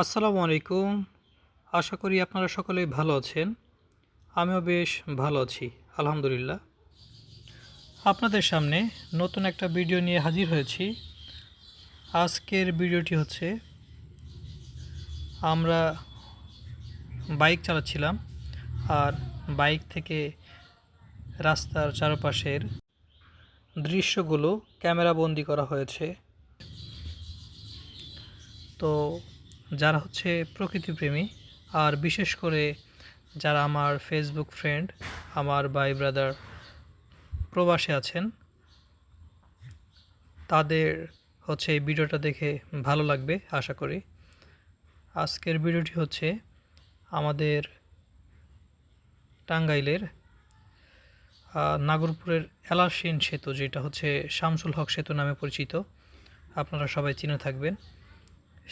আসসালামু আলাইকুম। আশা করি আপনারা সকলেই ভালো আছেন। আমিও বেশ ভালো আছি, আলহামদুলিল্লাহ। আপনাদের সামনে নতুন একটা ভিডিও নিয়ে হাজির হয়েছি। আজকের ভিডিওটি হচ্ছে আমরা বাইক চালাচ্ছিলাম, আর বাইক থেকে রাস্তার চারপাশের দৃশ্যগুলো ক্যামেরাবন্দি করা হয়েছে। তো যারা হচ্ছে প্রকৃতিপ্রেমী, আর বিশেষ করে যারা আমার ফেসবুক ফ্রেন্ড, আমার ভাই ব্রাদার প্রবাসে আছেন, তাদের হচ্ছে এই ভিডিওটা দেখে ভালো লাগবে আশা করি। আজকের ভিডিওটি হচ্ছে আমাদের টাঙ্গাইলের নাগরপুরের এলাসিন সেতু, যেটা হচ্ছে শামসুল হক সেতু নামে পরিচিত, আপনারা সবাই চিনে থাকবেন।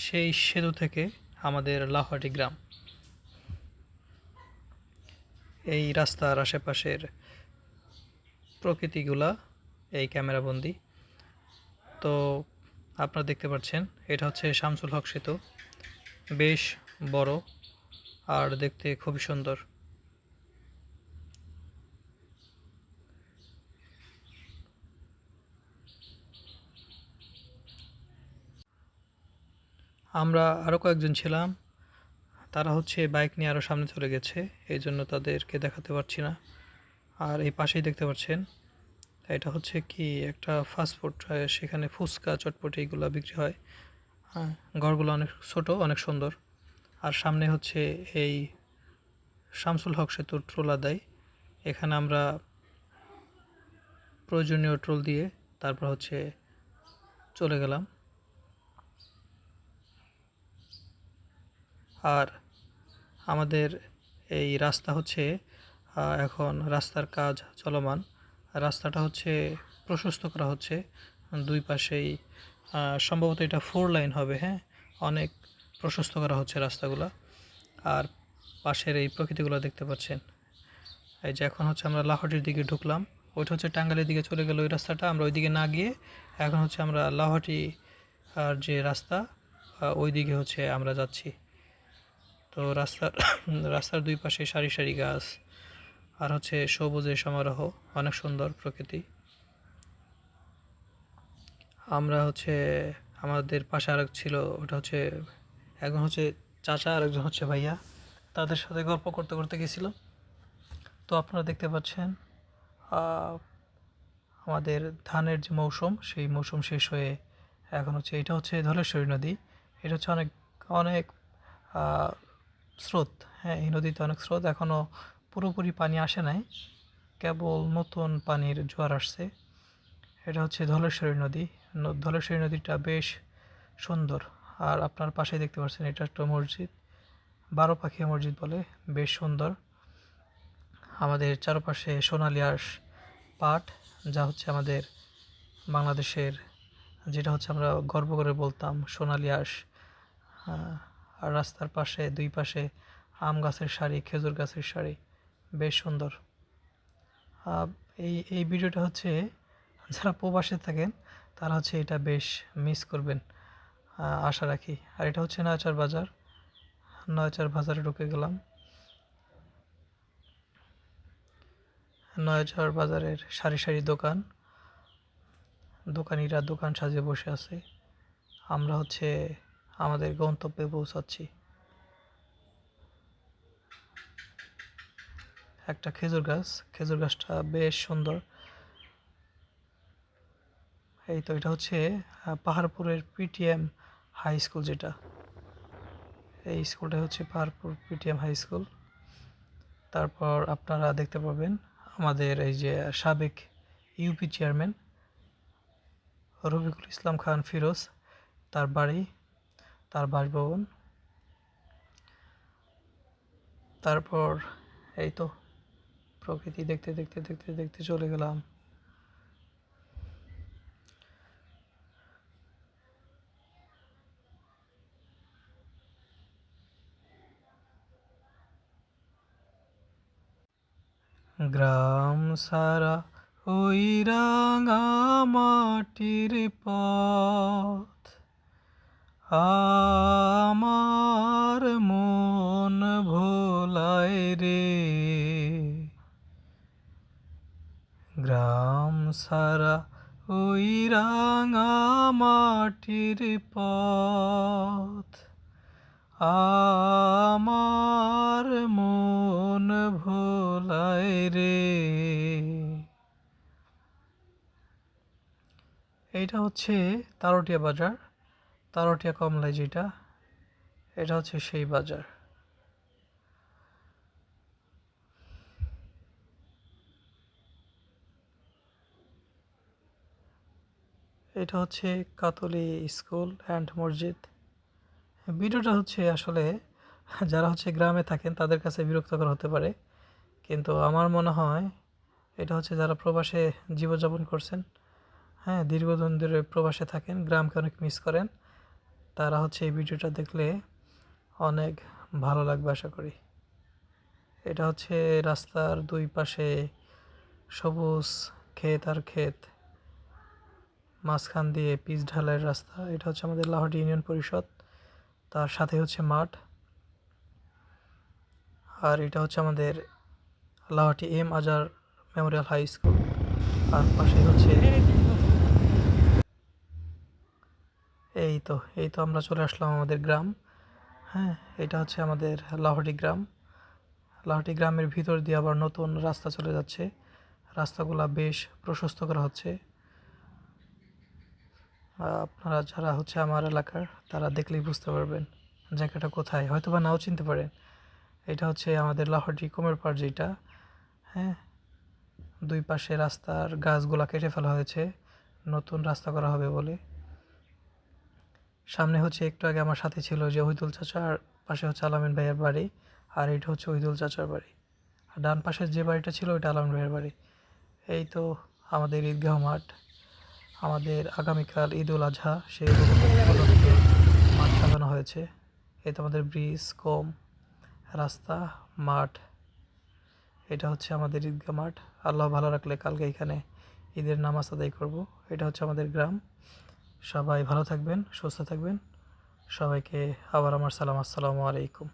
সেই সেতু থেকে আমাদের লাউহাটি গ্রাম, এই রাস্তার আশেপাশের প্রকৃতিগুলা এই ক্যামেরাবন্দি। তো আপনারা দেখতে পাচ্ছেন, এটা হচ্ছে শামসুল হক সেতু, বেশ বড় আর দেখতে খুবই সুন্দর। আমরা আরও কয়েকজন ছিলাম, তারা হচ্ছে বাইক নিয়ে আরও সামনে চলে গেছে, এই জন্য তাদেরকে দেখাতে পারছি না। আর এই পাশেই দেখতে পাচ্ছেন, এটা হচ্ছে কি একটা ফাস্টফুড, সেখানে ফুচকা চটপটি এগুলো বিক্রি হয়। হ্যাঁ, ঘরগুলো অনেক ছোট, অনেক সুন্দর। আর সামনে হচ্ছে এই শামসুল হক সেতুর ট্রোল আদায়। এখানে আমরা প্রয়োজনীয় ট্রোল দিয়ে তারপর হচ্ছে চলে গেলাম। আর আমাদের এই রাস্তা হচ্ছে এখন রাস্তার কাজ চলমান। রাস্তাটা হচ্ছে প্রশস্ত করা হচ্ছে দুই পাশেই। সম্ভবত এটা 4 লাইন হবে। হ্যাঁ, অনেক প্রশস্ত করা হচ্ছে রাস্তাগুলো। আর পাশের এই প্রকৃতিগুলো দেখতে পাচ্ছেন। এই যে এখন হচ্ছে আমরা লাউহাটির দিকে ঢুকলাম, ওইটা হচ্ছে টাঙ্গাইলের দিকে চলে গেল ওই রাস্তাটা। আমরা ওই দিকে না গিয়ে এখন হচ্ছে আমরা লাউহাটি আর যে রাস্তা, ওই দিকে হচ্ছে আমরা যাচ্ছি। তো রাস্তার দুই পাশে সারি সারি গাছ, আর হচ্ছে সবুজের সমারোহ, অনেক সুন্দর প্রকৃতি। আমরা হচ্ছে আমাদের পাশে আরেক ছিল, ওটা হচ্ছে একজন হচ্ছে চাচা আর একজন হচ্ছে ভাইয়া, তাদের সাথে গল্প করতে করতে গেছিলাম। তো আপনারা দেখতে পাচ্ছেন আমাদের ধানের যে মৌসুম, সেই মৌসুম শেষ হয়ে এখন হচ্ছে এটা হচ্ছে ধলেশ্বরী নদী। এটা হচ্ছে অনেক অনেক স্রোত। হ্যাঁ, এই নদীতে অনেক স্রোত, এখনও পুরোপুরি পানি আসে নাই, কেবল নতুন পানির জোয়ার আসছে। এটা হচ্ছে ধলেশ্বরী নদী। ধলেশ্বরী নদীটা বেশ সুন্দর। আর আপনার পাশে দেখতে পাচ্ছেন, এটা একটা মসজিদ, 12 পাখিয়া মসজিদ বলে, বেশ সুন্দর। আমাদের চারপাশে সোনালী আঁশ পাট, যা হচ্ছে আমাদের বাংলাদেশের, যেটা হচ্ছে আমরা গর্ব করে বলতাম সোনালী আঁশ। আর রাস্তার পাশে দুই পাশে আম গাছের সারি, খেজুর গাছের সারি, বেশ সুন্দর। এই এই ভিডিওটা হচ্ছে যারা প্রবাসে থাকেন তারা হচ্ছে এটা বেশ মিস করবেন, আশা রাখি। আর এটা হচ্ছে নয়াচার বাজার। নয়াচার বাজারে ঢুকে গেলাম। নয়াচার বাজারের সারি সারি দোকান, দোকানিরা দোকান সাজিয়ে বসে আছে। আমরা হচ্ছে আমাদের গন্তব্যে পৌঁছাচ্ছি। একটা খেজুর গাছ, খেজুর গাছটা বেশ সুন্দর। এই তো এটা হচ্ছে পাহাড়পুরের পিটিএম হাই স্কুল, যেটা এই স্কুলটা হচ্ছে পাহাড়পুর পিটিএম হাই স্কুল। তারপর আপনারা দেখতে পাবেন আমাদের এই যে সাবেক ইউপি চেয়ারম্যান রফিকুল ইসলাম খান ফিরোজ, তার বাড়ি, তার বাসভবন। তারপর এই তো প্রকৃতি দেখতে দেখতে দেখতে দেখতে চলে গেলাম। গ্রাম সারা ওই রাঙা মাটির পথ, আমার রে, গ্রাম সারা ওই রাঙা মাটির পথ আমার মন ভোলায় রে। এইটা হচ্ছে তারটিয়া বাজার, তারটিয়া কমলায় যেটা, এটা হচ্ছে সেই বাজার। এটা হচ্ছে কাতলি স্কুল অ্যান্ড মসজিদ। ভিডিওটা হচ্ছে আসলে যারা হচ্ছে গ্রামে থাকেন তাদের কাছে বিরক্তকর হতে পারে, কিন্তু আমার মনে হয় এটা হচ্ছে যারা প্রবাসে জীবনযাপন করছেন, হ্যাঁ, দীর্ঘদিন ধরে প্রবাসে থাকেন, গ্রামকে অনেক মিস করেন, তারা হচ্ছে এই ভিডিওটা দেখলে অনেক ভালো লাগবে আশা করি। এটা হচ্ছে রাস্তার দুই পাশে সবুজ ক্ষেত আর ক্ষেত, মাঝখান দিয়ে পিচ ঢালাইয়ের রাস্তা। এটা হচ্ছে আমাদের লাহোটি ইউনিয়ন পরিষদ, তার সাথে হচ্ছে মাঠ। আর এটা হচ্ছে আমাদের লাহোটি এম আজার মেমোরিয়াল হাই স্কুল, আর পাশে হচ্ছে এই তো আমরা চলে আসলাম আমাদের গ্রাম। হ্যাঁ, এটা হচ্ছে আমাদের লাহোটি গ্রাম। লাহোটি গ্রামের ভিতর দিয়ে আবার নতুন রাস্তা চলে যাচ্ছে, রাস্তাগুলা বেশ প্রশস্ত করা হচ্ছে। আপনারা যারা হচ্ছে আমার এলাকার তারা দেখলেই বুঝতে পারবেন জায়গাটা কোথায়, হয়তো বা নাও চিনতে পারেন। এটা হচ্ছে আমাদের লাহোটি কুমের পাড় যেটা, হ্যাঁ, দুই পাশে রাস্তার গাছগুলা কেটে ফেলা হয়েছে নতুন রাস্তা করা হবে বলে। সামনে হচ্ছে একটু আগে আমার সাথে ছিল যে ওহিদুল চাচা, আর পাশে হচ্ছে আলামিন ভাইয়ের বাড়ি, আর এটা হচ্ছে ওহিদুল চাচার বাড়ি। আর ডান পাশের যে বাড়িটা ছিল ওইটা আলামিন ভাইয়ের বাড়ি। এই তো আমাদের ঈদগাহ মাঠ। আমাদের আগামীকাল ঈদুল আজহা, সেই উপলক্ষে মাঠ সাজানো হয়েছে। এই তো আমাদের ব্রিজ, কম রাস্তা, মাঠ। এটা হচ্ছে আমাদের ঈদগাহ মাঠ। আল্লাহ ভালো রাখলে কালকে এখানে ঈদের নামাজ আদায় করব। এটা হচ্ছে আমাদের গ্রাম। সবাই ভালো থাকবেন, সুস্থ থাকবেন। সবাইকে আবার আমার সালাম, আসসালামু আলাইকুম।